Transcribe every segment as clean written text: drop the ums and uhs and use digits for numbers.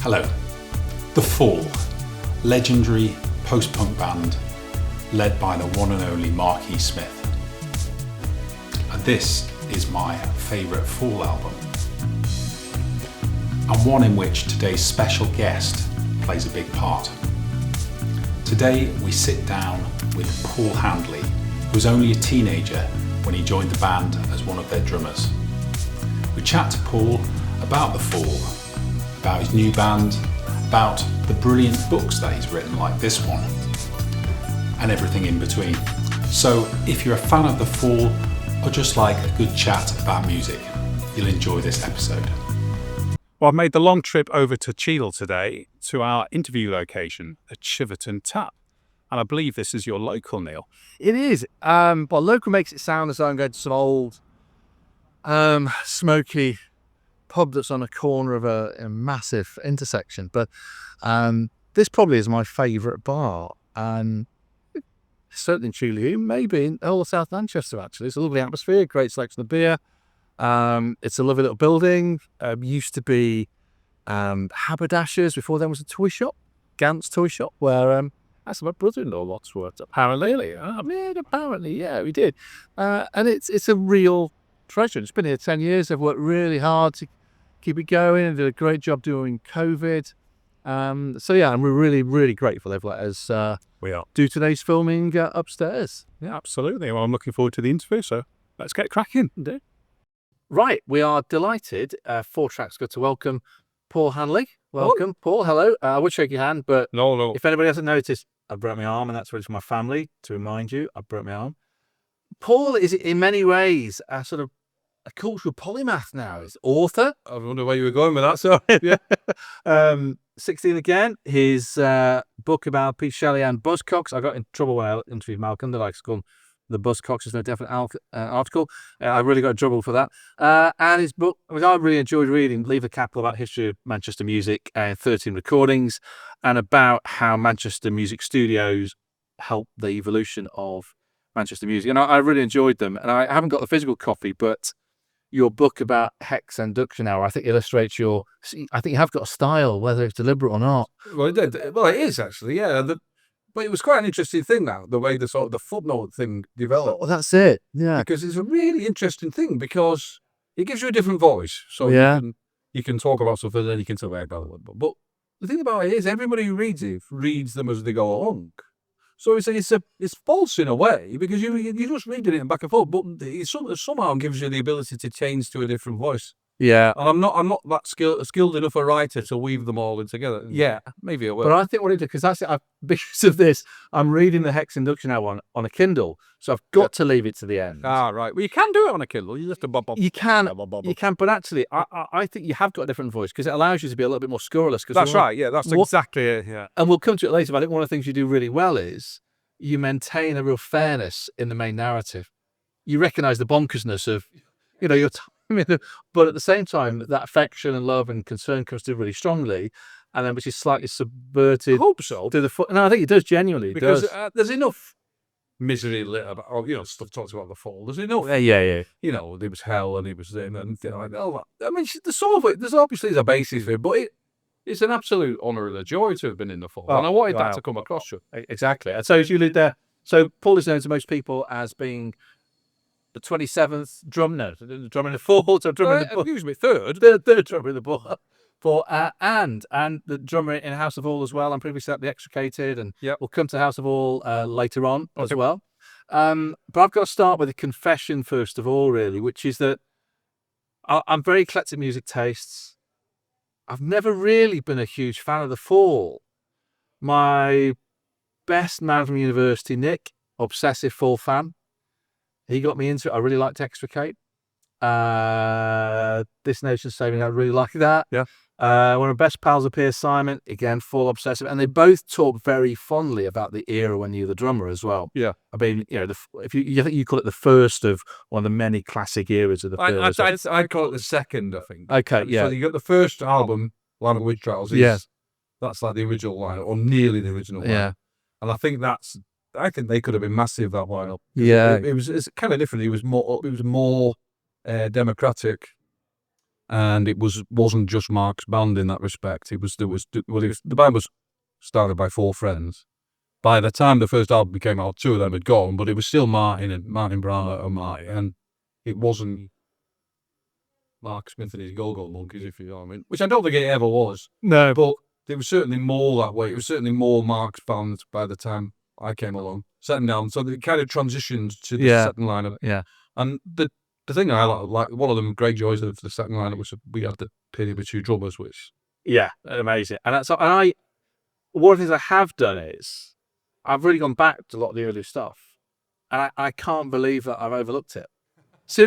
Hello. The Fall, legendary post-punk band led by the one and only Marky Smith. And this is my favourite Fall album, and one in which today's special guest plays a big part. Today we sit down with Paul Hanley, who was only a teenager when he joined the band as one of their drummers. We chat to Paul about the Fall, about his new band, about the brilliant books that he's written like this one, and everything in between. So if you're a fan of the Fall or just like a good chat about music, you'll enjoy this episode. Well, I've made the long trip over to Cheadle today to our interview location at Chiverton Tap. And I believe this is your local, Neil. It is. Well, local makes it sound as though I'm going to some old, smoky pub that's on a corner of a massive intersection. But this probably is my favourite bar. And certainly in Cheadle, maybe in all of South Manchester, actually. It's a lovely atmosphere, great selection of beer. It's a lovely little building. Used to be haberdashers. Before then was a toy shop, Gant's toy shop, where that's my brother-in-law lots worked. Apparently, yeah, we did. And it's a real treasure. It's been here 10 years. They've worked really hard to keep it going and did a great job during COVID. So yeah, and we're really, really grateful they've let us do today's filming upstairs. Yeah, absolutely. Well, I'm looking forward to the interview, so let's get cracking. Indeed. Right, we are delighted. 4 tracks good to welcome Paul Hanley. Welcome, Paul. Hello. I would shake your hand, but No. if anybody hasn't noticed, I broke my arm, and that's really for my family to remind you. I broke my arm. Paul is in many ways a sort of a cultural polymath now. He's author. I wonder where you were going with that, sorry. Yeah. 16 again. His book about Pete Shelley and Buzzcocks. I got in trouble when I interviewed Malcolm. They like to call him the Buzzcocks. Is no definite article. I really got in trouble for that. And his book, which I really enjoyed reading, Leave the Capital, about history of Manchester music, 13 recordings, and about how Manchester music studios helped the evolution of Manchester music. And I really enjoyed them. And I haven't got the physical copy, but your book about hex induction hour, I think, illustrates I think you have got a style, whether it's deliberate or not. Well, it is actually, yeah. But it was quite an interesting thing now, the way the sort of the footnote thing developed. Oh, that's it. Yeah. Because it's a really interesting thing, because it gives you a different voice. So yeah, you can talk about something and then you can talk about it. But the thing about it is, everybody who reads it reads them as they go along. So it's false in a way, because you're just reading it back and forth, but it somehow gives you the ability to change to a different voice. Yeah. And I'm not that skilled enough a writer to weave them all in together. Yeah, maybe I will. But I think what it did, because that's it, because of this, I'm reading the hex induction hour on a Kindle, so I've got to leave it to the end. Ah, right. Well, you can do it on a Kindle. You just have to You can, but actually, I think you have got a different voice, because it allows you to be a little bit more scurrilous. That's right. Yeah, that's exactly it. Yeah. And we'll come to it later, but I think one of the things you do really well is you maintain a real fairness in the main narrative. You recognise the bonkersness of, your time, but at the same time, that affection and love and concern comes through really strongly, and then which is slightly subverted. I hope so. No, I think it does genuinely. Because there's enough misery lit about, stuff talks about the fall. There's enough. Yeah. There was hell and it was then and like all that. I mean, there's obviously a basis for it, but it's an absolute honour and a joy to have been in the fall. And I wanted that to come across you. Exactly. And so as you lead there, so Paul is known to most people as being the 27th drummer in the Fall, so drummer in the book. Excuse me, third Drummer in the book. And the drummer in House of All as well. I'm previously at the Extricated, and we'll come to House of All later on as well. But I've got to start with a confession first of all, really, which is that I'm very eclectic music tastes. I've never really been a huge fan of the Fall. My best man from university, Nick, obsessive Fall fan. He got me into it. I really liked Extricate. This Nation's Saving, I really like that. Yeah. One of my best pals of Piers Simon, again, Fall obsessive. And they both talk very fondly about the era when you were the drummer as well. Yeah. I mean, if you think you call it the first of one of the many classic eras of the Beatles. I'd call it the second, I think. Okay, yeah. So you got the first album, Land of Witch Trials. That's like the original lineup, or nearly the original lineup. Yeah. And I think they could have been massive, that lineup. Yeah. It's kind of different. It was more democratic. and it wasn't just Mark's band in that respect. The band was started by 4 friends. By the time the first album came out, 2 of them had gone, but it was still Martin Brown and Marty, and it wasn't Mark Smith and his Go-Go Monkeys, if you know what I mean, which I don't think it ever was. No, But it was certainly more that way. It was certainly more Mark's band by the time I came along, setting down. So it kind of transitioned to the second lineup. Yeah. And the thing I like, one of the great joys of the second lineup was we had the period with 2 drummers, which yeah, amazing. And one of the things I have done is I've really gone back to a lot of the earlier stuff, and I can't believe that I've overlooked it.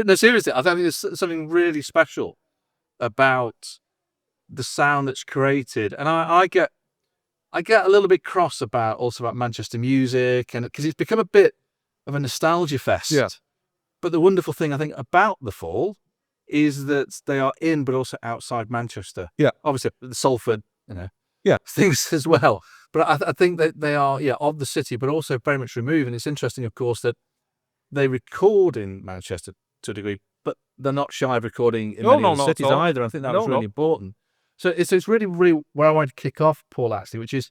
No, seriously, I think there's something really special about the sound that's created, and I get a little bit cross about Manchester music, and because it's become a bit of a nostalgia fest. Yeah. But the wonderful thing I think about the Fall is that they are in, but also outside Manchester. Yeah. Obviously the Salford, Yeah. things as well. But I think that they are, of the city, but also very much removed. And it's interesting, of course, that they record in Manchester to a degree, but they're not shy of recording in many other cities either. I think that was really important. So it's really, really where I wanted to kick off, Paul, actually, which is,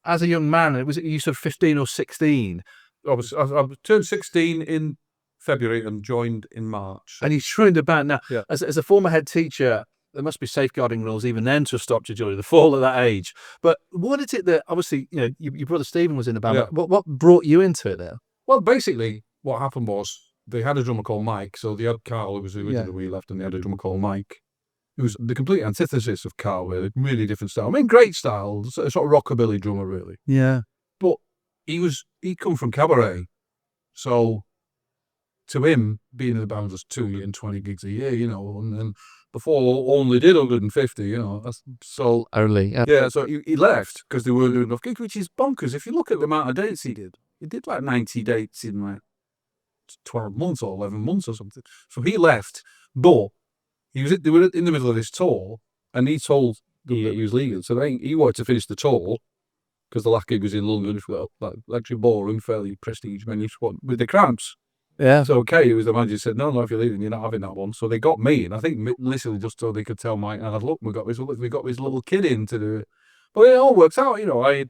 as a young man, was it you sort of 15 or 16? I turned 16 in February and joined in March. And you joined the band. Now, Yeah. as a former head teacher, there must be safeguarding rules even then to have stopped you joining the Fall at that age. But what is it that, obviously, your brother Stephen was in the band. Yeah. What brought you into it there? Well, basically, what happened was they had a drummer called Mike. So they had Carl, who was the original we left, and they had a drummer called Mike, who was the complete antithesis of Carl, with a really different style. I mean, great style, sort of rockabilly drummer, really. Yeah. But he'd come from cabaret. So to him, being in the band was 220 gigs a year, and then before only did 150, so Only. yeah, so he left because they weren't doing enough gigs, which is bonkers. If you look at the amount of dates he did like 90 dates in like 12 months or 11 months or something. So he left, but they were in the middle of this tour, and he told them that he was leaving. So he wanted to finish the tour because the last gig was in London, like Lecture Ballroom, fairly prestige venue, with the Cramps. Yeah. So Kay, who was the manager, said, no, if you're leaving, you're not having that one. So they got me, and I think literally just so they could tell Mike, and look, we got this little kid in to do it. But it all works out, I'd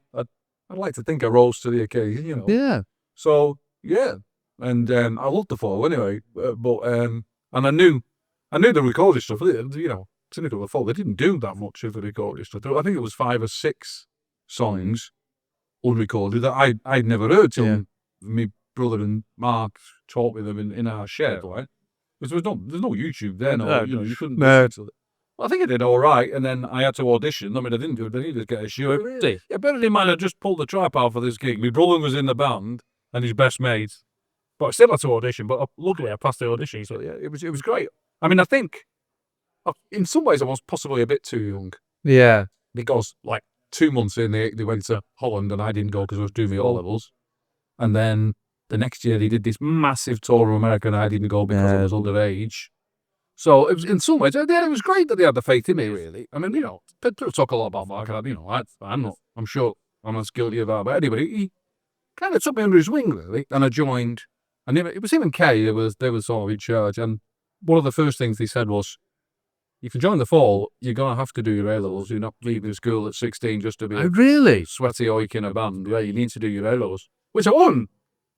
like to think I rose to the occasion, Yeah. So, yeah. And I loved the Fall anyway. And I knew the recorded stuff, Cynical the Fall, they didn't do that much of the recorded stuff. I think it was 5 or 6 songs unrecorded that I'd never heard till me brother and Mark taught me them in our shed, right? Because there's no YouTube then, you couldn't listen to it. Well, I think I did all right, and then I had to audition. I mean, I didn't do it. I needed to get a shoe. Really? Yeah, better in mind, I just pulled the trap out for this gig. My brother was in the band, and his best mate. But I still had to audition, but luckily I passed the audition, so yeah, it was great. I mean, I think, in some ways, I was possibly a bit too young. Yeah. Because, 2 months in, they went to Holland, and I didn't go because I was doing my O-levels. And then the next year, they did this massive tour of America, and I didn't go because I was underage. So, it was, in some ways, it was great that they had the faith in me, really. I mean, people talk a lot about Mark, and I'm sure I'm as guilty of that, but anyway, he kind of took me under his wing, really, and I joined, and it was him and Kay, they were sort of in charge, and one of the first things they said was, if you join the Fall, you're going to have to do your A-levels. You're not leaving school at 16 just to be Really? sweaty oik in a band. Yeah, you need to do your A-levels, which I wasn't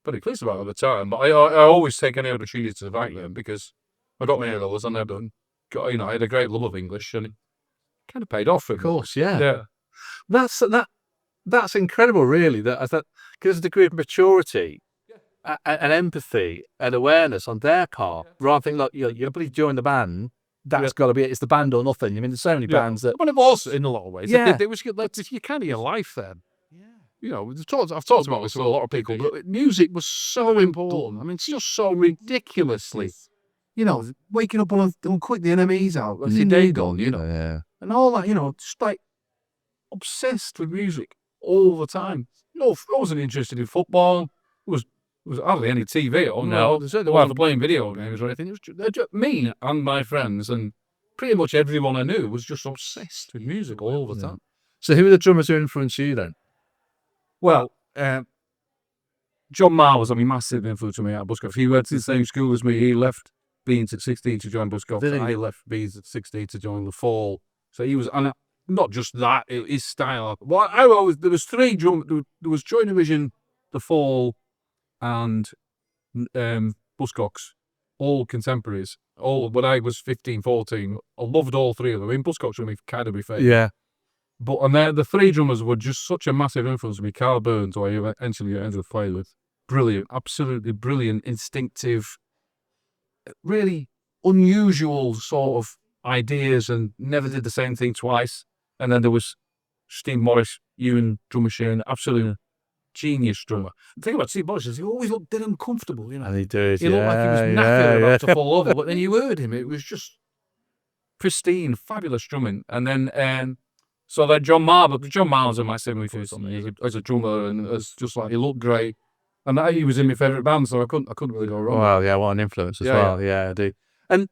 pretty pleased about at the time, but I always take any opportunity to thank them because I got my A-levels and I had a great love of English, and it kind of paid off for me. Of course, yeah. Yeah. That's incredible, really. That because there's a degree of maturity and empathy and awareness on their part, rather than look, you believe during the band, that's got to be it. It's the band or nothing. I mean, there's so many bands that. Well, it was in a lot of ways. Yeah. It was you kind of your life then. Yeah. I've talked about this with a lot of people, but music was so important. I mean, it's just so ridiculously, waking up on quit the enemies out, that's your day gone, Yeah. and all that, just obsessed with music all the time. I wasn't interested in football. There was hardly any TV on. No. There wasn't playing video games or anything. It was just me and my friends, and pretty much everyone I knew was just obsessed with music all the time. So who are the drummers who influenced you then? Well, John Marr was a massive influence on me at Bushcraft. He went to the same school as me. He left Beans at 16 to join Buzzcocks. Did he? I left Beans at 16 to join the Fall. So he was, and not just that, his style. Well, there was three drum. There was Joy Division, the Fall, and Buzzcocks, all contemporaries. All when I was 15, 14, I loved all three of them. I mean, Buzzcocks were kind of my favourite. Yeah. But and the three drummers were just such a massive influence on me. Carl Burns, who I eventually ended up playing with, brilliant, absolutely brilliant, instinctive, really unusual sort of ideas, and never did the same thing twice. And then there was Steve Morris, Ewan drum machine, absolute genius drummer. The thing about Steve Morris is he always looked dead uncomfortable, you know. And he did. He looked like he was knackered about to fall over, but then you heard him. It was just pristine, fabulous drumming. And then, so then John Marlin's in my semi first as a drummer, and as just like he looked great. And he was in my favourite band, so I couldn't really go wrong. Well, yeah, what an influence as well. Yeah, I do. And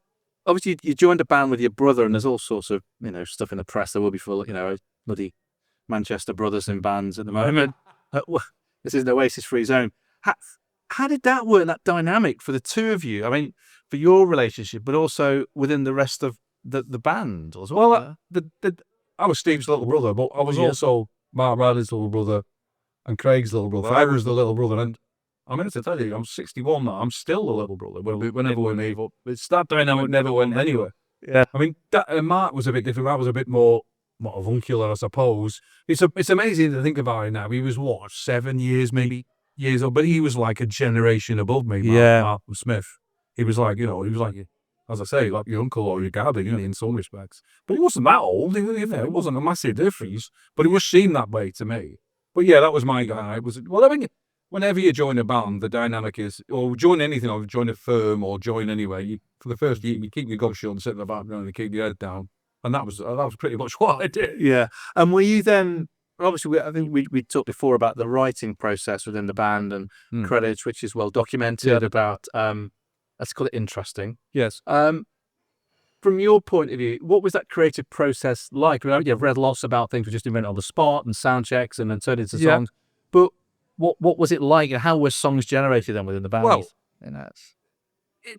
obviously, you joined a band with your brother, and there's all sorts of stuff in the press. There will be full, bloody Manchester brothers in bands at the moment. This is an Oasis-free zone. How did that work? That dynamic for the two of you? I mean, for your relationship, but also within the rest of the band as well. Well, I was Steve's little brother, but I was also Mark Riley's little brother and Craig's little brother. I was the little brother, and I mean to tell you, I'm 61 now. I'm still the little brother. Whenever we leave, it's that dynamic never went anywhere. Yeah, I mean, Mark was a bit different. Mark was a bit more avuncular, I suppose. It's amazing to think about it now. He was 7 years old, but he was like a generation above me. Mark Smith. He was like, as I say, like your uncle or your guardian in some respects. But he wasn't that old. It wasn't a massive difference. But it was seen that way to me. But yeah, that was my guy. I mean, whenever you join a band, the dynamic is, or join anything, or join a firm, or join anywhere. For the first year, you keep your gob shut and sit in the background and keep your head down. And that was pretty much what I did. Yeah. And were you then, obviously, I think we talked before about the writing process within the band and credits, which is well documented about, let's call it interesting. Yes. From your point of view, what was that creative process like? I mean, you've read lots about things we just invented on the spot and sound checks and then turned into songs. But what was it like, and how were songs generated then within the band? Well,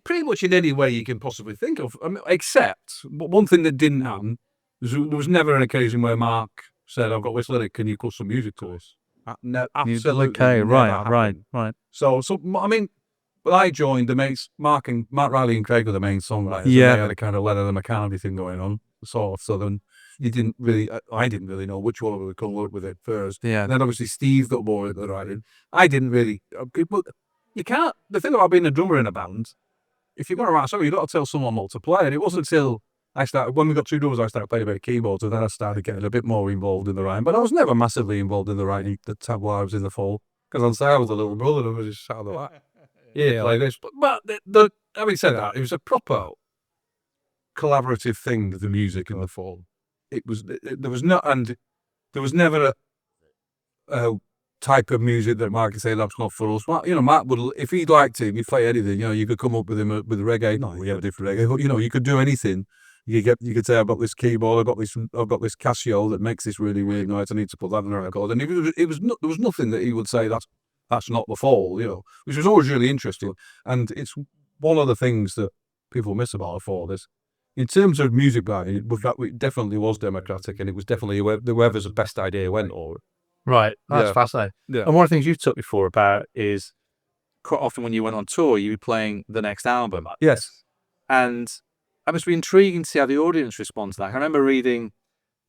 pretty much in any way you can possibly think of, except one thing that didn't happen, there was never an occasion where Mark said, I've got this lyric, can you put some music to us? No, absolutely. Okay, right. So I mean, but I joined the mates, Mark Riley and Craig were the main songwriters. Yeah. They had a kind of Leonard and McCartney thing going on, sort of. So then I didn't really know which one we would come up with it first. Yeah. And then obviously Steve got more into the writing. I didn't really, but you can't, the thing about being a drummer in a band, if you're going to write a song, you've got to tell someone what to play. And it wasn't until when we got two drummers, I started playing a bit of keyboards, and then I started getting a bit more involved in the writing. But I was never massively involved in the writing while I was in the Fall, because I was a little brother and I was just sat on the back. Yeah, like this. But having said that, it was a proper collaborative thing, the music in the Fall. There was never a type of music that Mark could say that's not for us. Mark would, if he liked it, he'd play anything. You could come up with him with reggae. No, we have different reggae. But, you could do anything. You could say, I've got this keyboard, I've got this Casio that makes this really weird noise. I need to put that in a record. And there was nothing that he would say that's not the Fall, which was always really interesting. And it's one of the things that people miss about the Fall is, in terms of music writing, it definitely was democratic, and it was definitely whoever's best idea went over. Right, that's fascinating. Yeah. And one of the things you've talked before about is quite often when you went on tour, you were playing the next album. Yes. And it must be intriguing to see how the audience responds to that. I remember reading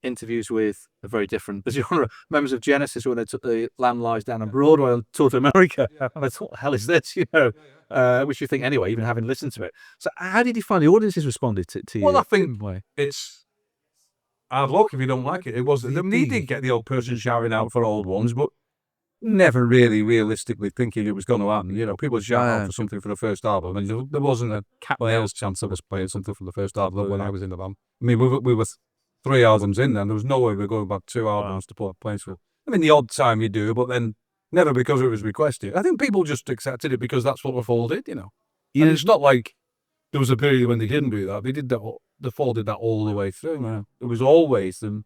interviews with the very different genre members of Genesis when they took the Lamb Lies Down on Broadway on tour to America. And I thought, what the hell is this? Which you think anyway, even having listened to it. So how did you find the audiences responded to you? Well, I think it's hard luck if you don't like it. It wasn't. They did get the old person shouting out for old ones, but never really realistically thinking it was going to happen. People shout out for something for the first album, and there wasn't a cat else chance of us playing something from the first album when I was in the band. I mean, we were 3 albums in then. There was no way we were going back 2 albums to put a place for. I mean, the odd time you do, but then never because it was requested. I think people just accepted it because that's what the Fall did, And it's not like there was a period when they didn't do that. They did that. The Fall did that all the way through, man. It was always them.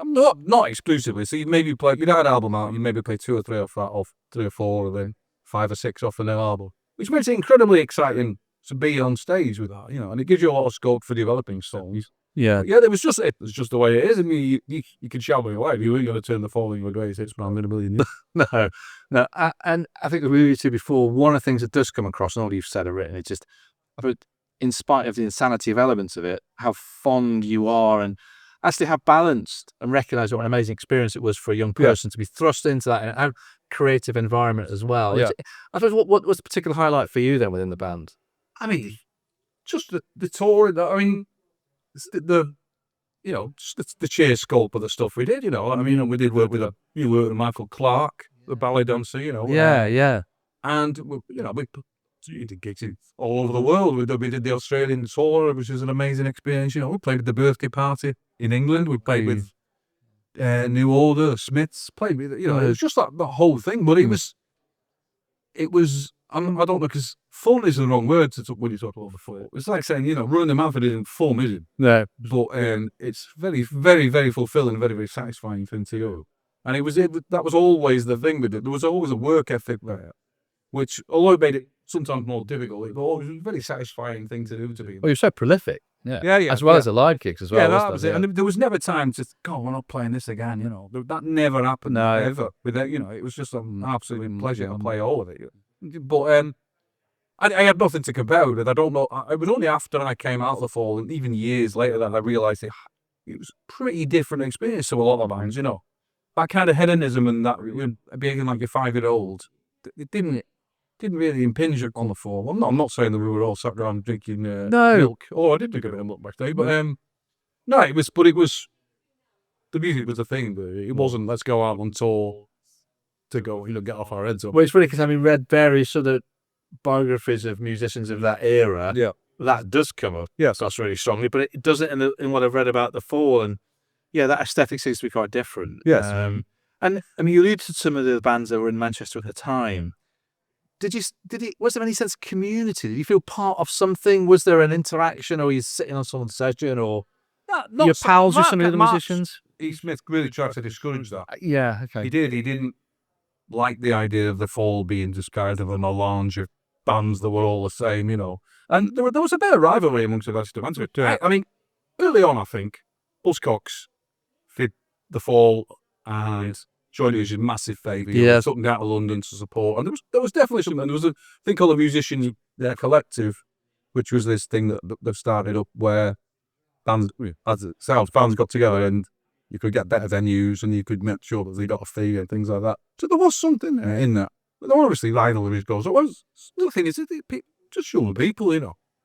Not exclusively. So you maybe play, you'd have an album out, you maybe play 2 or 3 off 3 or 4, or then 5 or 6 off an album, which makes it incredibly exciting to be on stage with that, and it gives you a lot of scope for developing songs. Yeah. But yeah, it was just the way it is. I mean, you could shout me away. You weren't going to turn the fall into a greatest hits band in a million years. No. And I think we alluded to before, one of the things that does come across, and all you've said or written, it's just, in spite of the insanity of elements of it, how fond you are and actually how balanced and recognise what an amazing experience it was for a young person to be thrust into that and how creative environment as well. Yeah. I suppose what was the particular highlight for you then within the band? I mean, just the tour. I mean, just the sheer scope of the stuff we did. I mean, we did work with Michael Clark, the ballet dancer. Yeah. And we did gigs all over the world. We did the Australian tour, which was an amazing experience. We played at the birthday party in England. We played with New Order, Smiths. Played with it was just like the whole thing. But it was. I don't know, because fun is the wrong word when you talk about the fall. It's like saying running a marathon isn't fun, is it? No. But it's very, very, very fulfilling, very, very satisfying thing to do. And that was always the thing with it. There was always a work ethic there, which, although it made it sometimes more difficult, it was a very satisfying thing to do to be. Well, you're so prolific. Yeah. As well as the live gigs as well. Yeah, that was it. And there was never time to go, we're not playing this again, That never happened ever. It was just an absolute pleasure to play all of it. But I had nothing to compare with it. I don't know. It was only after I came out of the fall, and even years later, that I realised it was a pretty different experience to a lot of bands, That kind of hedonism and that being like a 5-year-old, it didn't really impinge on the fall. I'm not saying that we were all sat around drinking milk. Oh, I did drink a bit of milk back then, but no, it was the music was a thing, but it wasn't let's go out on tour to go, get off our heads up. Well, it's funny because having read various other biographies of musicians of that era, that does come up. Yes, that's really strongly, but it doesn't in what I've read about the fall, and that aesthetic seems to be quite different. Yes, and I mean, you alluded to some of the bands that were in Manchester at the time. Was there any sense of community? Did you feel part of something? Was there an interaction, or were you sitting on someone's session, or your pals with some of the other musicians? Smith really tried to discourage that. Yeah, okay. He did. He didn't like the idea of the fall being just kind of a melange of bands that were all the same, And there was a bit of rivalry amongst the rest of the bands. I mean, early on, I think Buzzcocks did the fall, and Joy was a massive favour. Yeah, took them down to London to support, and there was definitely something. There was a thing called the Musician Collective, which was this thing that they've started up where bands, as it sounds, bands got together and you could get better venues and you could make sure that they got a fee and things like that. So there was something in that. But obviously, Lionel always goes, the thing is, just young people,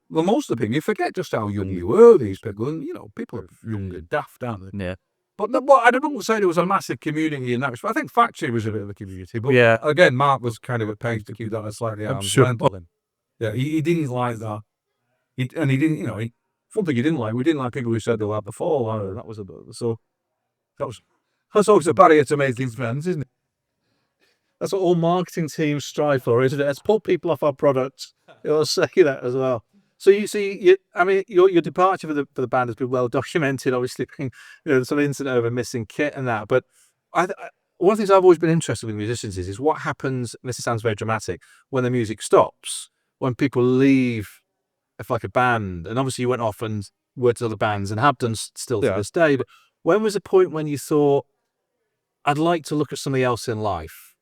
Well, most of the people, you forget just how young you were, these people, and, people are young and daft, aren't they? Yeah. But I don't say there was a massive community in that respect. I think Factory was a bit of a community. But again, Mark was kind of a pain to keep that a slightly arm's length. Yeah, he didn't like that. He didn't, one thing he didn't like, we didn't like people who said they'll have the fall. That was that's always a barrier to making friends, isn't it? That's what all marketing teams strive for, isn't it? Let's pull people off our products. You'll say that as well. So you see, your departure for the band has been well documented. Obviously, some incident over missing kit and that. But one of the things I've always been interested with musicians is what happens. And this sounds very dramatic when the music stops, when people leave, if like a band. And obviously, you went off and worked with other bands and have done still to this day. But when was the point when you thought, I'd like to look at something else in life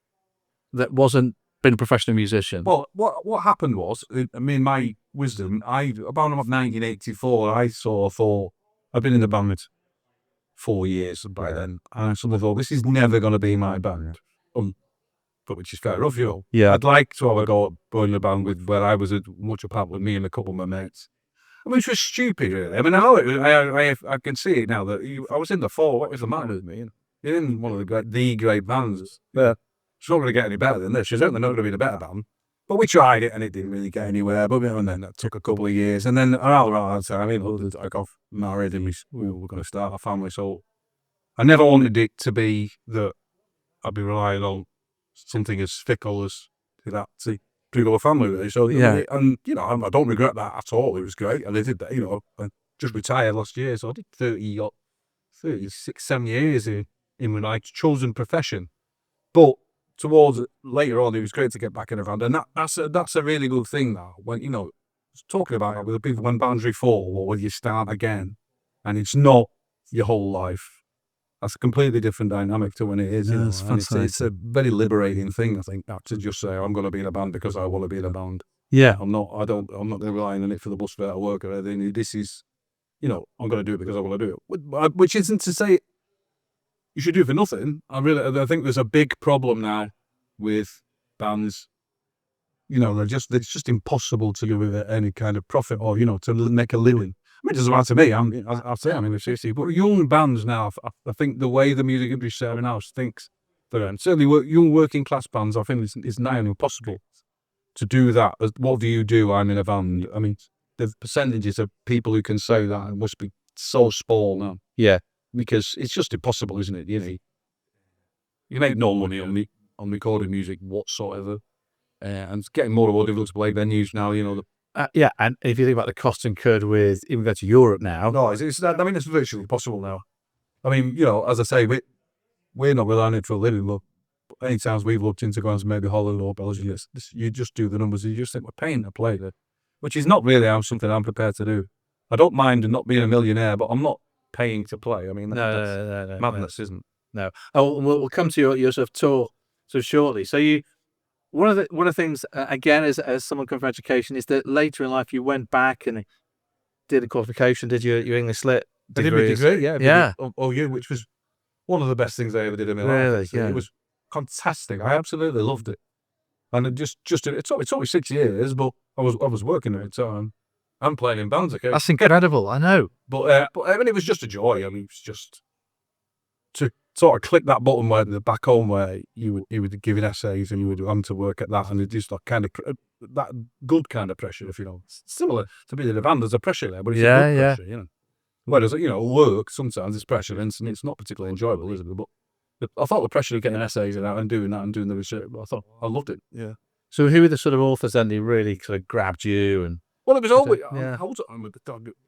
that wasn't being a professional musician? Well, what happened was, I mean, my wisdom, about 1984, I thought, I've been in the band 4 years by then, and I sort of thought, this is never going to be my band. But which is fair enough, Yeah. I'd like to have a go in the band where I was much a part with me and a couple of my mates. I mean, which was stupid, really. I mean, I can see it now that I was in the fall. What was the matter with me? You're in one of the great bands. Yeah. It's not going to get any better than this. It's certainly not going to be the better band. But we tried it and it didn't really get anywhere. But and then that took a couple of years. And then around that time, I got married and we were going to start a family. So I never wanted it to be that I'd be relying on something as fickle as that to go a family with. So and I don't regret that at all. It was great, and I did that. I just retired last year, so I did 36, 7 years in my chosen profession. But towards later on, it was great to get back in a band, and that's a really good thing now. When talking about it with the people when bands reform or when you start again, and it's not your whole life. That's a completely different dynamic to when it is. You know, it's and it's a very liberating thing, I think, to just say I'm going to be in a band because I want to be in a band. Yeah. I'm not relying on it for the bus fare to work or anything. This is, you know, I'm going to do it because I want to do it. Which isn't to say you should do it for nothing. I think there's a big problem now with bands. You know, it's just impossible to do with any kind of profit or, you know, to make a living. I mean, it doesn't matter to me. I'll say I'm in the 60s, but young bands now, I think the way the music industry is now thinks for them. Certainly, young working class bands, I think it's nigh on impossible to do that. What do you do? I'm in a band. I mean, the percentages of people who can say that must be so small now. Yeah. Because it's just impossible, isn't it? You know, you make no money on recording music whatsoever. And it's getting more and more difficult to play venues now, you know. Yeah, and if you think about the costs incurred with even go to Europe now. No, it's virtually impossible now. I mean, you know, as I say, we're not relying on it for a living, but any times we've looked into going to maybe Holland or Belgium, you just do the numbers, you just think we're paying to play there, which is not really something I'm prepared to do. I don't mind not being a millionaire, but I'm not paying to play. I mean, that's madness, isn't it? No. Oh, we'll come to your sort of tour so shortly. So one of the things again as someone come from education is that later in life you went back and did a qualification, did your English Lit degree? I did my degree, yeah. Yeah. OU, which was one of the best things I ever did in my life. Yeah. It was fantastic. I absolutely loved it. And it's only 6 years, but I was working at the time and playing in bands. Okay, That's incredible. I know. But I mean, it was just a joy. I mean, it was just to sort of click that button where the back home where you would give it essays and you would have to work at that, and it just like kind of that good kind of pressure, if you know, similar to being in a band. There's a pressure there, but it's a good pressure, you know. Whereas, you know, work sometimes it's pressure and it's not particularly enjoyable, is it? But I thought the pressure of getting essays out and doing that and doing the research, I loved it. Yeah. So who were the sort of authors then who really sort of grabbed you? And well, it was always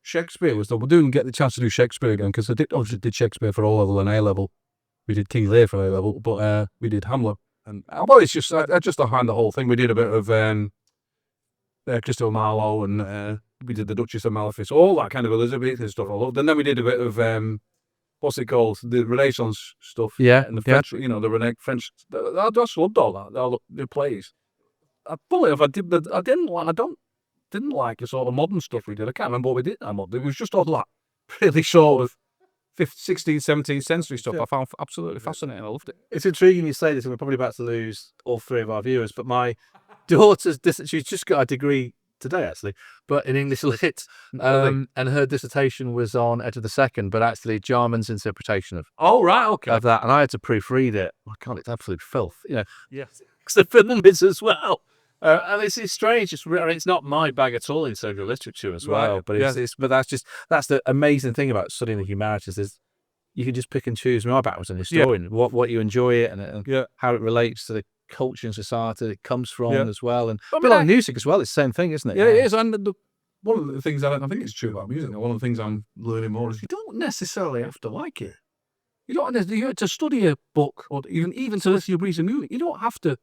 Shakespeare was we didn't get the chance to do Shakespeare again because I did Shakespeare for O-level and A-level. We did King Lear for A-level, but we did Hamlet. And well, it's just I just behind the whole thing. We did a bit of Christopher Marlowe and we did the Duchess of Malafis, all that kind of Elizabethan stuff I loved. And then we did a bit of what's it called, the Renaissance stuff. Yeah, and the French, you know, the French. I just loved all that. All the plays. I didn't like the sort of modern stuff we did. I can't remember what we did. It was just all that really sort of 16th, 17th century stuff. I found absolutely fascinating. I loved it. It's intriguing you say this, and we're probably about to lose all three of our viewers, but my daughter's she's just got a degree today, actually, but in English Lit, and her dissertation was on Edward II, but actually Jarman's interpretation of that, and I had to proofread it. I can't, it's absolute filth, you know. Yes. Because the film is as well. And it's strange. It's not my bag at all in social literature as well. Right. But that's the amazing thing about studying the humanities is you can just pick and choose. My background as an historian, what you enjoy it and how it relates to the culture and society it comes from as well. And a bit like music as well. It's the same thing, isn't it? Yeah, it is. And one of the things I think it's true about music. One of the things I'm learning more is you don't necessarily have to like it. You don't have to study a book or even to listen to a piece of music. You don't have to.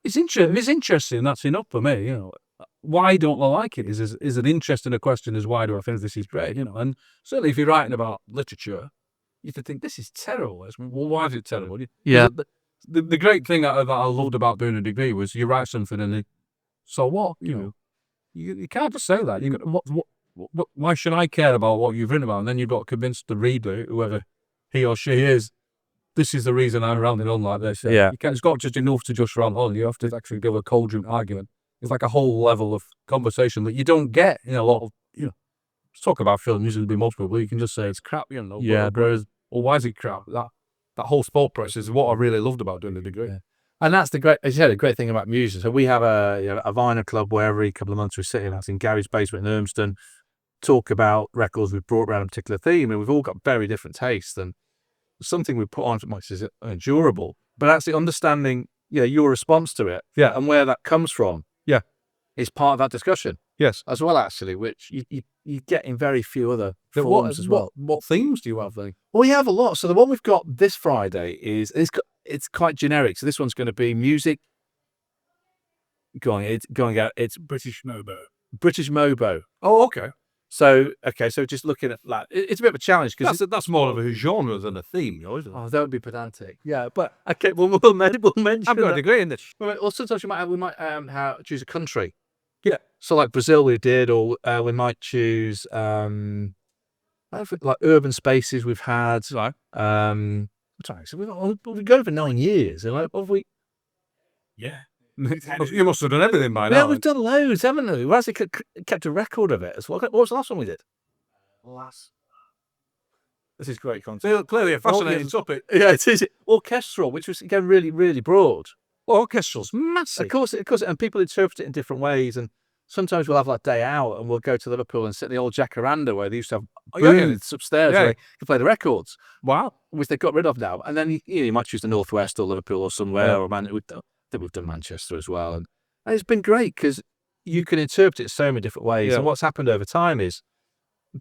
It's interesting. That's enough for me. You know, why don't I like it? Is an interesting a question as why do I think this is great? You know, and certainly if you're writing about literature, you could think this is terrible. Well, why is it terrible? Yeah. The great thing that I loved about doing a degree was you write something and so what? You know, you can't just say that. You what? Why should I care about what you've written about? And then you've got to convince the reader, whoever he or she is. This is the reason I'm rounding on like this. Yeah. It's not just enough to just round on. You have to actually give a cogent argument. It's like a whole level of conversation that you don't get in a lot of, you know, let's talk about film. Usually be multiple, but you can just say it's crap, you know. Yeah. Or why is it crap? That whole thought process is what I really loved about doing the degree. Yeah. And that's the great, as you said, a great thing about music. So we have a vinyl club where every couple of months we sit in. That's in Gary's basement in Urmston. Talk about records we've brought around a particular theme, and we've all got very different tastes. And something we put on much is endurable, but actually understanding, your response to it, and where that comes from, is part of that discussion. Yes, as well, actually, which you get in very few other forms as well. What themes do you have then? Well, we have a lot. So the one we've got this Friday it's quite generic. So this one's going to be music going out. It's British Nobel. British Mobo. Oh, okay. So just looking at that, it's a bit of a challenge because That's more of a genre than a theme, isn't it? oh, that would be pedantic. Yeah, but okay, we'll mention. I've got a that. degree in this. Well, sometimes we might choose a country. Yeah. So like Brazil, we did, or we might choose like urban spaces. We've had. Right. So we've gone for 9 years. And like, have we? Yeah. You must have done everything by now. Yeah, we've done loads, haven't we? We've actually kept a record of it as well. What was the last one we did? This is great content. Clearly a fascinating topic. Yeah, it is. Orchestral, which was again really, really broad. Orchestral's massive. Of course, and people interpret it in different ways. And sometimes we'll have like day out, and we'll go to Liverpool and sit in the old Jacaranda where they used to have booths upstairs where they could play the records. Wow. Which they've got rid of now. And then you might choose the Northwest or Liverpool or somewhere, or I think we've done Manchester as well. And it's been great because you can interpret it so many different ways. Yeah. And what's happened over time is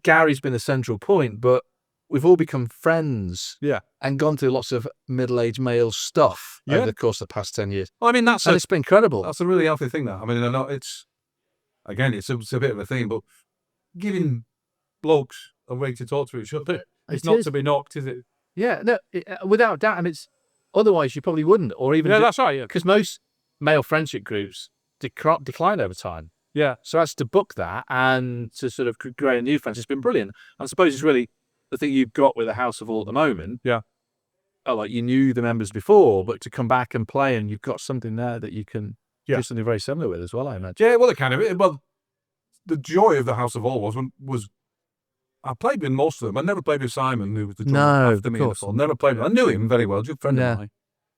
Gary's been the central point, but we've all become friends. Yeah. And gone through lots of middle-aged male stuff over the course of the past 10 years. Well, I mean, And it's been incredible. That's a really healthy thing, that. I mean, I know it's a bit of a thing, but giving blokes a way to talk to each other, it's not to be knocked, is it? Yeah, no, without doubt. I mean, otherwise you probably wouldn't, or even that's right. Yeah. because most male friendship groups decline over time. Yeah. So as to book that and to sort of create a new friends, it's been brilliant. I suppose it's really the thing you've got with the House of All at the moment. Yeah. Oh, like you knew the members before, but to come back and play, and you've got something there that you can do something very similar with as well, I imagine. Yeah, well, the joy of the House of All was I played with most of them. I never played with Simon, who was the drummer after me. Never played with him. I knew him very well, just a friend of mine.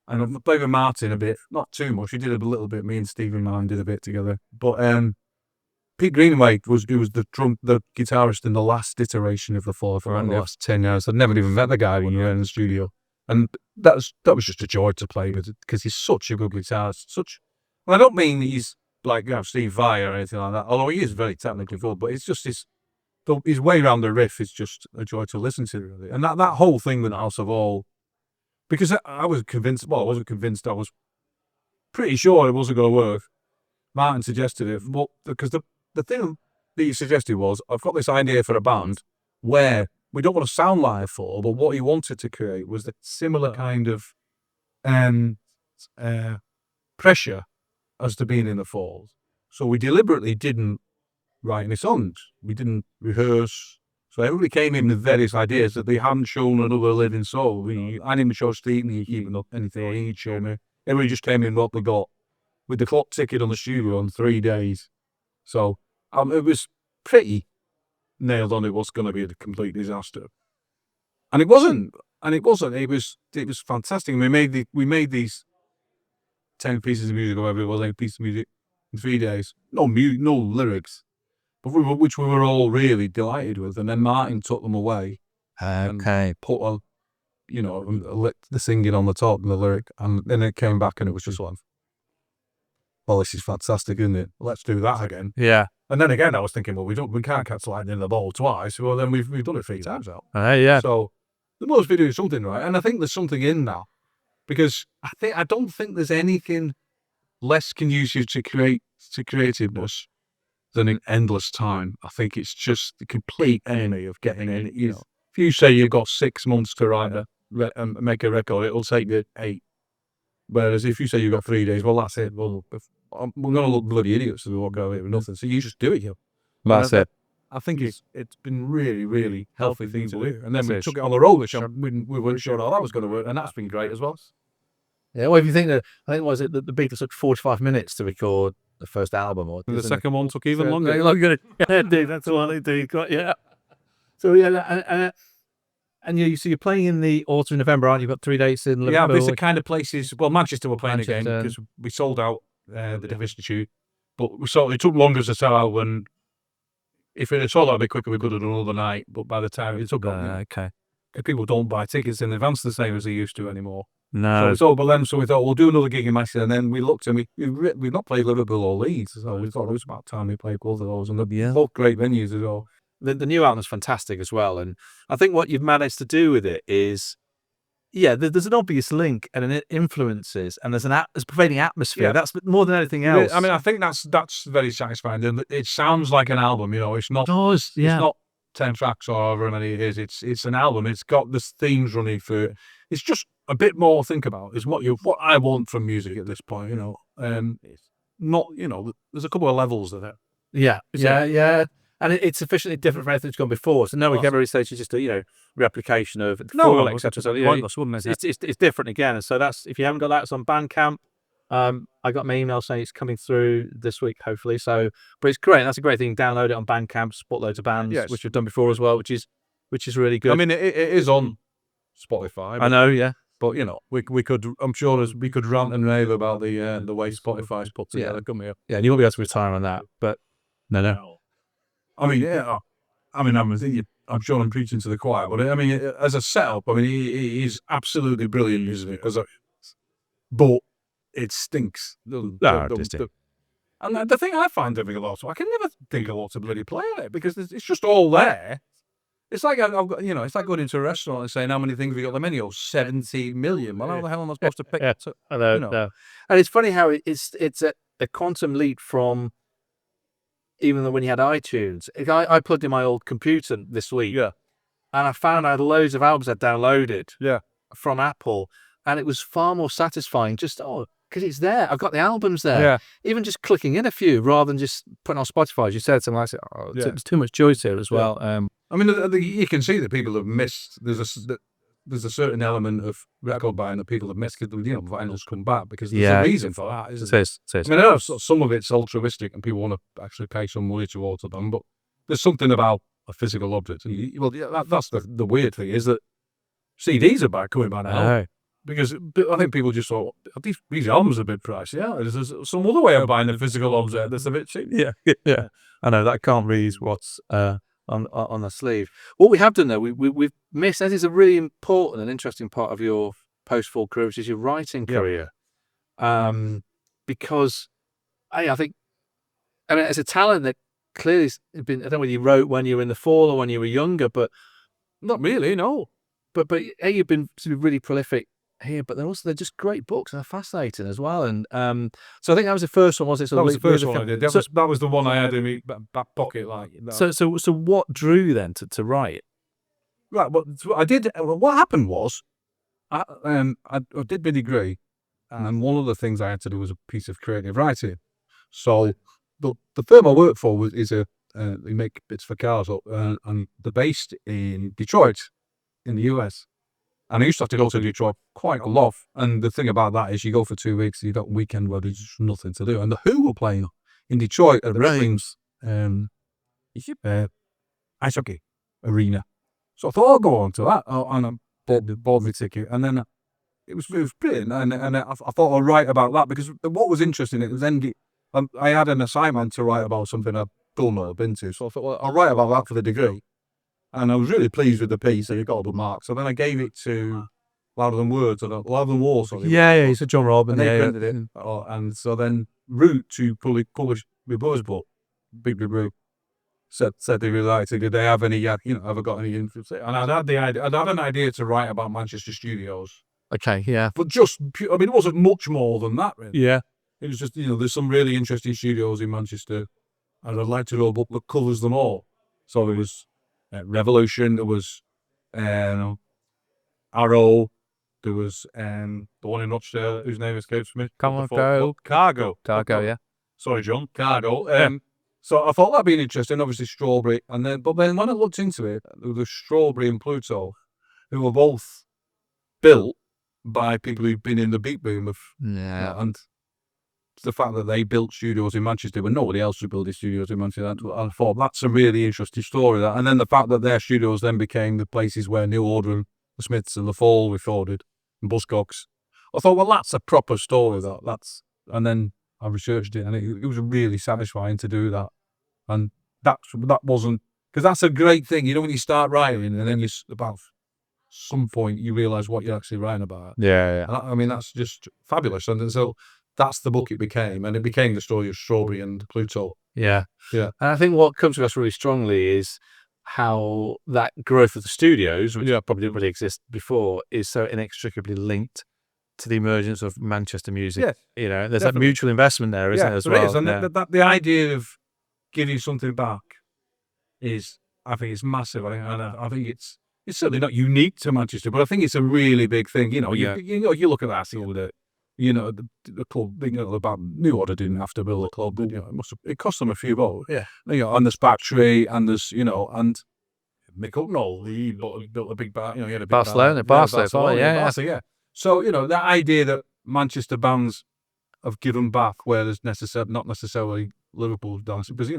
And I played with Martin a bit, not too much. He did a little bit. Me and Stephen Martin did a bit together. But Pete Greenaway was the guitarist in the last iteration of the Fall for the last 10 years. I'd never even met the guy when we were in the studio, and that was just a joy to play with because he's such a good guitarist. I don't mean he's like Steve Vai or anything like that, although he is very technically good. But it's just his way around the riff is just a joy to listen to, really. And that whole thing with the House of All, because I was convinced. Well, I wasn't convinced. I was pretty sure it wasn't going to work. Martin suggested it, but because the thing that he suggested was, I've got this idea for a band where we don't want to sound like Fall, but what he wanted to create was the similar kind of pressure as to being in the Falls. So we deliberately didn't write any songs. We didn't rehearse. So everybody came in with various ideas that they hadn't shown another living soul. I didn't show Steve even anything he'd show me. Everybody just came in what they got with the clock ticking on the studio on 3 days. So it was pretty nailed on. It was going to be a complete disaster, and it wasn't. It was fantastic. We made these 10 pieces of music, or whatever it was, 8 pieces of music in 3 days. No lyrics, but which we were all really delighted with. And then Martin took them away. Okay. Put the singing on the top and the lyric, and then it came back and it was just like, well, this is fantastic, isn't it? Let's do that again. Yeah. And then again, I was thinking, well, we can't catch lightning in the ball twice. Well, then we've done it 3 times out. Yeah. So there must be doing something right, and I think there's something in that, because I don't think there's anything less conducive to creativeness than an endless time. I think it's just the complete enemy of getting in. If you say you've got 6 months to write and make a record, it'll take you 8. Whereas if you say you've got 3 days, well, that's it. Well, we're going to look bloody idiots if we won't go here with nothing. So you just do it. That's it. I think it's been really, really healthy thing to do. And then we took it on the road, which we weren't sure how that was going to work, and that's been great as well. Yeah, well, if you think that, I think was it that the Beatles took 45 minutes to record the first album, or the second one took even longer. Yeah, dude, that's what they do. Yeah. So yeah, and so you're playing in the autumn, November, aren't you? You've got 3 dates in Liverpool. Yeah, these are kind of places. Well, Manchester were playing again because we sold out the Destitute, but it took longer to sell out. And if it had sold out a bit quicker, we could have done another night. But by the time it took okay, people don't buy tickets in advance the same as they used to anymore. No. So it's all but then. So we thought we'll do another gig in Manchester, and then we looked and we've not played Liverpool or Leeds, so we thought it was about time we played both of those, and they're both great venues as well. The new album's fantastic as well, and I think what you've managed to do with it is there's an obvious link and it influences, and there's there's a pervading atmosphere. Yeah. That's more than anything else. I mean, I think that's very satisfying. And it sounds like an album, it's not. It does, yeah. It's not 10 tracks or however many it is. It's an album. It's got the themes running through it. It's just a bit more to think about. Is what I want from music at this point. Not there's a couple of levels of it. Yeah. And it's sufficiently different from anything that's gone before. So no, we can really say it's just a replication of the fall, etc. So pointless, wouldn't it? it's different again. And so that's, if you haven't got that, it's on Bandcamp. I got my email saying it's coming through this week, hopefully. So, but it's great. That's a great thing. Download it on Bandcamp, support loads of bands, Yes. which we've done before as well, which is really good. I mean, it is on Spotify. I know, yeah. But we could. I'm sure we could rant and rave about the way Spotify's put together. Come here. Yeah, and you won't be able to retire on that. But no. I mean, I'm sure I'm preaching to the choir, but I mean, as a setup, I mean, he is absolutely brilliant, isn't it? But it stinks. And the thing I find difficult also, I can never think of what to bloody play on it because it's just all there. It's like I've got, it's like going into a restaurant and saying how many things we got on the menu. 70 million. Well, how the hell am I supposed to pick? I know. No. And it's funny how it's a quantum leap from. Even though when you had iTunes, I plugged in my old computer this week, and I found I had loads of albums I'd downloaded, from Apple, and it was far more satisfying. Just because it's there, I've got the albums there. Even just clicking in a few rather than just putting on Spotify, as you said. Something like that. There's too much choice here as well. I mean, you can see that people have missed. There's a certain element of record buying that people have missed because vinyls come back because there's a reason for that, isn't there? I mean, I know some of it's altruistic and people want to actually pay some money towards them, but there's something about a physical object. That's the weird thing is that CDs are coming back now. Because I think people just thought, these albums are a bit pricey. Yeah, there's some other way of buying a physical object that's a bit cheap. Yeah. I know, that can't read what's on the sleeve. What we have done though, we've missed, as is a really important and interesting part of your post-fall career, which is your writing career. Because I think, it's a talent that clearly has been, I don't know whether you wrote when you were in the fall or when you were younger, but not really, no. But you've been really prolific here, but they're just great books and they're fascinating as well. And so I think that was the first one, was it? So that was the first one I did. That was the one I had in my back pocket, like that. So what drew you then to write? Right, well, I did. What happened was, I did my degree, and one of the things I had to do was a piece of creative writing. So the firm I work for is they make bits for cars, and they're based in Detroit, in the US. And I used to have to go to Detroit quite a lot. And the thing about that is you go for 2 weeks, you got a weekend where there's just nothing to do. And the Who were playing in Detroit at the Red Wings ice hockey arena. So I thought I'll go on to that. And I bought my ticket. And then it was brilliant. And I thought I'll write about that because what was interesting, it was then I had an assignment to write about something I'd done or been to. So I thought, well, I'll write about that for the degree. And I was really pleased with the piece, so you got a good mark. So then I gave it to Louder Than Words, or Louder Than War, sorry. Yeah, he said John Robb, and they printed it. And so then Root, to publish my Buzz book, Big Root, said they really liked it. Did they have any, ever got any influence? And I'd had an idea to write about Manchester studios. Okay, yeah. But just, it wasn't much more than that, really. Yeah. It was just, there's some really interesting studios in Manchester, and I'd like to do a book that covers them all. So it was Revolution, there was Arrow, there was the one in Rochdale, whose name escapes me. Cargo, yeah. Sorry, John. Cargo. So I thought that'd be interesting, obviously Strawberry. But then when I looked into it, there was Strawberry and Pluto, who were both built by people who've been in the beat boom of... Yeah. And the fact that they built studios in Manchester when nobody else was building studios in Manchester, I thought that's a really interesting story. And then the fact that their studios then became the places where New Order and the Smiths and the Fall recorded, and Buzzcocks. I thought, well, that's a proper story. And then I researched it, and it was really satisfying to do that. And that wasn't, because that's a great thing, when you start writing, and then about some point you realise what you're actually writing about. Yeah. And that's just fabulous. And so that's the book it became, and it became the story of Strawberry and Pluto. Yeah. And I think what comes to us really strongly is how that growth of the studios, which probably didn't really exist before, is so inextricably linked to the emergence of Manchester music. Yes, There's definitely. that mutual investment there, isn't there, as there well? is. And the idea of giving something back is, I think, it's massive. I think it's certainly not unique to Manchester, but I think it's a really big thing. You look at that, the club, the band, New Order didn't have to build a club, but it cost them a few bob. Yeah. And there's Battery, and there's and Mick Hucknall, he built a big bar. He had a big Barcelona, yeah. So that idea that Manchester bands have given back, where there's not necessarily Liverpool's dancing, because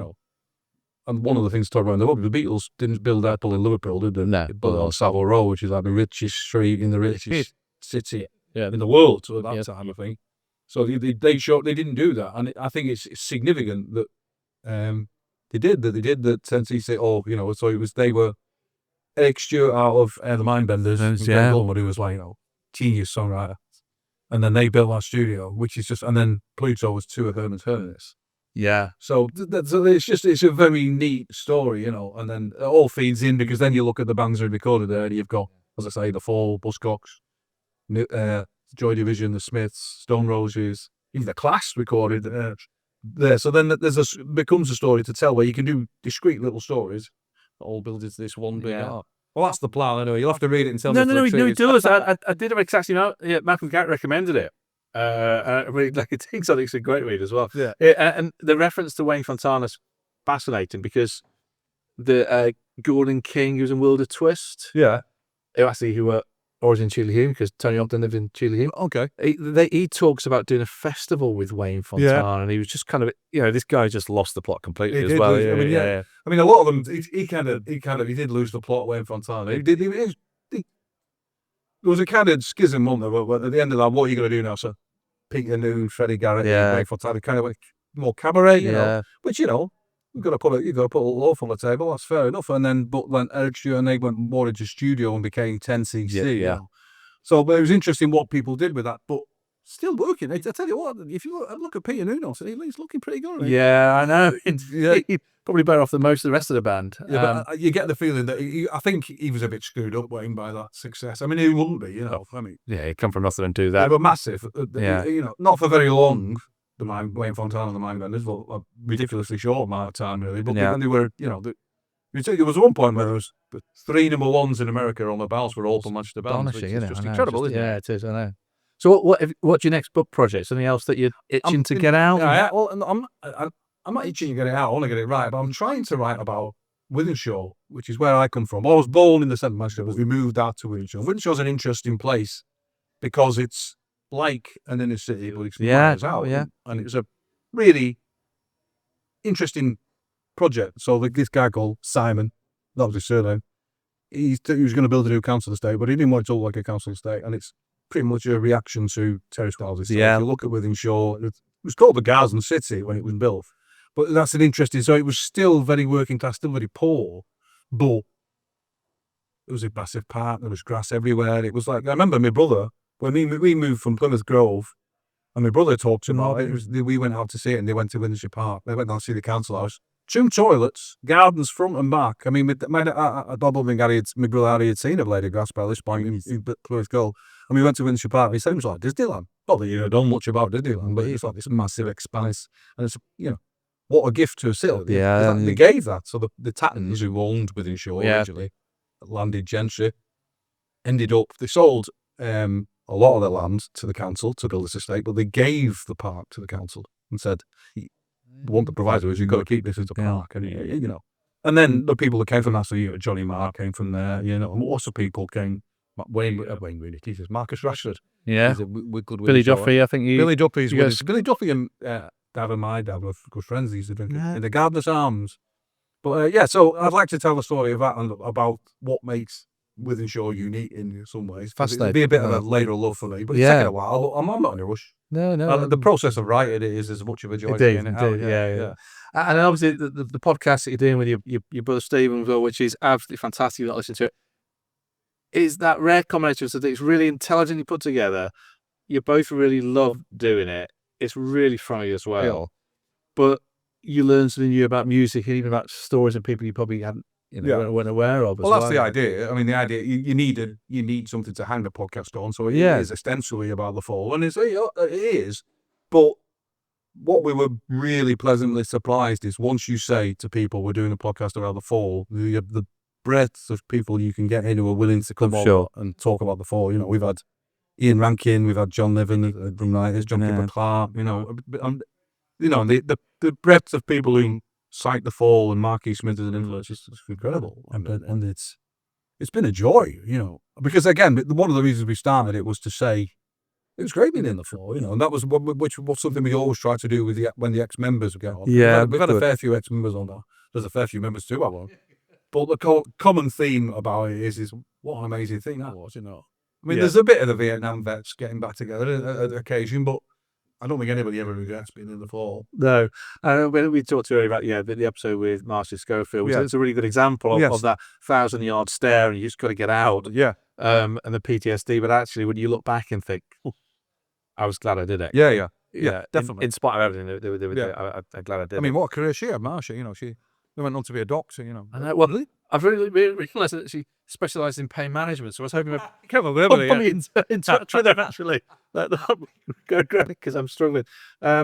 and one of the things to talk about in the book, the Beatles didn't build Apple in Liverpool, did they? No. They built it on Savile Row, which is like the richest street in the richest city in the world at that time, I think. So they didn't do that, and I think it's significant that they did that. Since he said, they were Eric Stewart out of the Mindbenders, and Greg Gilmour, who was like genius songwriter, and then they built that studio, which is and then Pluto was two of Herman's Hermits. Yeah. So it's a very neat story, and then it all feeds in, because then you look at the bands that are recorded there, and you've got, as I say, The Fall, Buzzcocks, Joy Division, The Smiths, Stone Roses, even The Clash recorded there. So then becomes a story to tell, where you can do discrete little stories that all build into this one big art. Well, that's the plan anyway. You'll have to read it and tell me. No, he does. I did have exactly Malcolm Garrett recommended it. I really like it. I think it's a great read as well. Yeah. And the reference to Wayne Fontana's fascinating, because the Gordon King, who was in World of Twist, who were always in Chile, because Tony Ogden lived in Chile. Okay. He talks about doing a festival with Wayne Fontana, and he was just kind of, this guy just lost the plot completely as well. I mean, a lot of them, he did lose the plot, Wayne Fontana. There was a kind of schism on there, but at the end of that, what are you going to do now, sir? Peter Noon, Freddie Garrett, Wayne Fontana, kind of like more cabaret, which you've got to put a loaf on the table. That's fair enough. And then, Eric Stewart and they went more into studio and became 10cc. So, but it was interesting what people did with that, but still working. I tell you what, if you look at Peter Noon, he's looking pretty good. Right? Yeah, I know. He's probably better off than most of the rest of the band. Yeah, but you get the feeling that I think he was a bit screwed up, Wayne, by that success. I mean, he wouldn't be, I mean, he'd come from nothing and do that. They were massive. Not for very long. Wayne Fontana and the Mindbenders, a ridiculously short amount of time, really. But when they were, there was one point where there was 3 number 1s in America on the bounce were all for Manchester bands. It's just incredible, isn't it? Yeah, it is. I know. So what's your next book project? Something else that you're itching to get out? I'm not itching to get it out. I want to get it right, but I'm trying to write about Wythenshawe, which is where I come from. I was born in the centre of Manchester, but we moved out to Wythenshawe. Wythenshawe's an interesting place because it's like an inner city, but it's miles out. And it was a really interesting project. So this guy called Simon, that was his surname, he was going to build a new council estate, but he didn't want it to look like a council estate, and it's pretty much a reaction to terraced houses. So if you look at Wythenshawe, it was called the Garden City when it was built. But that's an interesting, so it was still very working class, still very poor, but it was a massive park, there was grass everywhere. It was like, I remember my brother, when we moved from Plymouth Grove, and my brother talked about it, we went out to see it, and they went to Wythenshawe Park. They went down to see the council house. 2 toilets, gardens front and back. I mean, I don't think my brother Harry had seen a blade of grass by this point in Plymouth Grove. And we went to Wythenshawe Park, and he said it was like Disneyland. Not that you don't know much about Disneyland, but it's like this massive expanse. And it's, what a gift to a city. They gave that. So the Tattons, who owned Wythenshawe originally, landed gentry, ended up, they sold a lot of their land to the council to build this estate, but they gave the park to the council and said, "Want the proviso is you've got to keep this as a park." And and then the people that came from that, so Johnny Marr came from there, and lots of people came. Wayne Rooney, Jesus, Marcus Rashford, Billy Duffy, I think Billy Duffy and Dad and my dad were good friends. They used to drink in the Gardener's Arms. But so I'd like to tell the story of that and about what makes Wythenshawe unique in some ways. It'd be a bit of a later love for me, but it's taken a while. I'm not in a rush. No. The process of writing it is as much of a joy. Indeed. And obviously the podcast that you're doing with your brother Stephen as well, which is absolutely fantastic. You've got to listen to it. Is that rare combination of something that's really intelligently put together. You both really love doing it. It's really funny as well. But you learn something new about music and even about stories and people you probably hadn't weren't aware of. Well, that's the idea. I mean, the idea you need something to hang the podcast on, so it is ostensibly about the fall, and it is. But what we were really pleasantly surprised is once you say to people we're doing a podcast about the fall, the breadth of people you can get in who are willing to come on and talk about the fall. We've had Ian Rankin, we've had John Niven from Nights, John Cooper Clark, and the breadth of people who cite the fall and Marquis Smith as an influence is incredible, and it's been a joy, because again, one of the reasons we started it was to say it was great being in the fall, and that was which was something we always try to do with when the ex-members get on. We've had a fair few ex-members on there. There's a fair few members too, I won't. But the common theme about it is what an amazing thing that was, I mean, there's a bit of the Vietnam vets getting back together at occasion, but I don't think anybody ever regrets being in the fall. No. When we talked earlier about the episode with Marcia Schofield, it's a really good example of that 1,000-yard stare, and you just got to get out. Yeah. And the PTSD, but actually, when you look back and think, I was glad I did it. Yeah, definitely. In spite of everything they were doing, I'm glad I did. I mean, what a career she had, Marcia. She went on to be a doctor. I know. Well, I've really realised that she specialised in pain management, so I was hoping probably in touch with her actually. Go because I'm struggling. I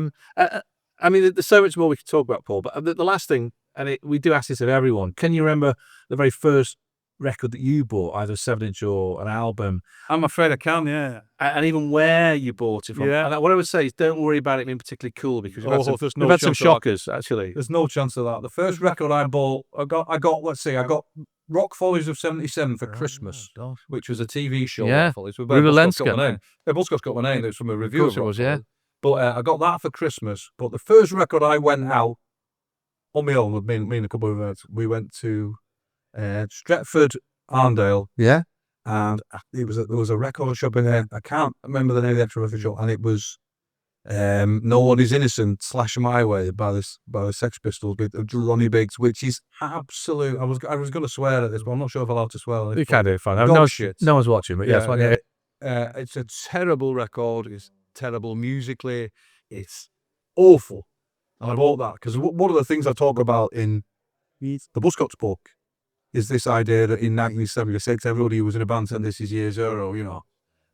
mean, there's so much more we could talk about, Paul. But the last thing, and we do ask this of everyone: can you remember the very first record that you bought, either a 7-inch or an album? I'm afraid I can, yeah. And even where you bought it from. Yeah. And what I would say is don't worry about it being particularly cool, because we've no had some shockers, actually. There's no chance of that. The first record I bought, I got Rock Follies of 77 for Christmas, which was a TV show. Yeah. Rock Follies. Ruben Lenska. Buzzcott's got my name. It was from a review Of course it was, But I got that for Christmas. But the first record I went out on my own with me and a couple of mates, we went to Stretford, Arndale. Yeah. And there was a record shop in there. I can't remember the name of the actual record shop, and it was No One Is Innocent / My Way by the Sex Pistols with Ronnie Biggs, which is absolute. I was going to swear at this, but I'm not sure if I'm allowed to swear. You can do it, fine. No one's watching, but yes, it's a terrible record. It's terrible musically. It's awful. And I bought that because one of the things I talk about in the Buzzcocks book is this idea that in 1976 everybody who was in a band said this is year zero,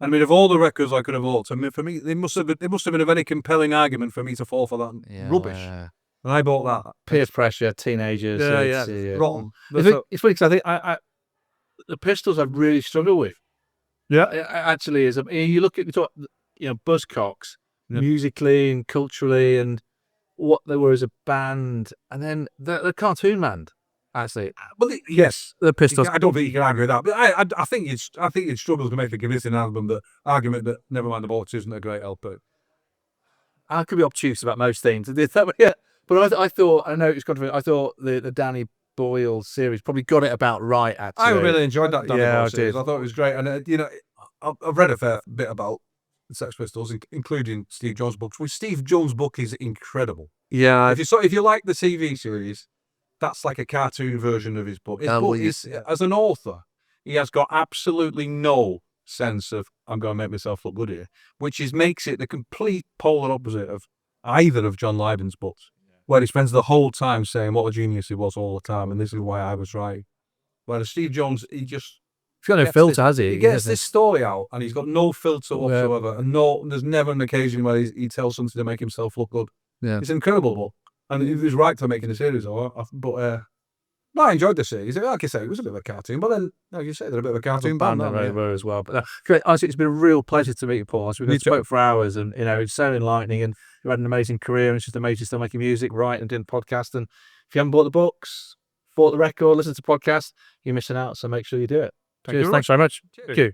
I mean, of all the records I could have bought, for me, it must have been a very compelling argument for me to fall for that rubbish. And I bought that. Peer pressure, teenagers. Rotten. It's funny because I think the Pistols I've really struggled with. Yeah. It actually is. I mean, you look at Buzzcocks, musically and culturally, and what they were as a band, and then the cartoon band. Actually, well, yes, the Pistols. I don't think you can argue with that, but I think it struggles to make a convincing argument that Nevermind the Bollocks isn't a great LP. I could be obtuse about most things, yeah. But I thought, I know it's controversial. I thought the Danny Boyle series probably got it about right. Actually, I really enjoyed that Danny Boyle series. I thought it was great, and I've read a fair bit about the Sex Pistols, including Steve Jones' books. Well, Steve Jones' book is incredible. Yeah, if you like the TV series, that's like a cartoon version of his book. His book is, as an author, he has got absolutely no sense of, I'm going to make myself look good here, which makes it the complete polar opposite of either of John Lydon's books, where he spends the whole time saying what a genius he was all the time, and this is why I was right. Whereas Steve Jones, he's got no filter, has he? He gets this story out, and he's got no filter whatsoever, and there's never an occasion where he tells something to make himself look good. Yeah. It's an incredible book. And he was right for making the series, but I enjoyed the series. Like I say, it was a bit of a cartoon, but then, like you say, they're a bit of a cartoon band. They were as well. But great, honestly, it's been a real pleasure to meet you, Paul. We've spoke for hours, and it's so enlightening. And you've had an amazing career, and it's just amazing still making music, writing, and doing the podcast. And if you haven't bought the books, bought the record, listened to the podcast, you're missing out. So make sure you do it. Cheers. Thanks very much. Thank you.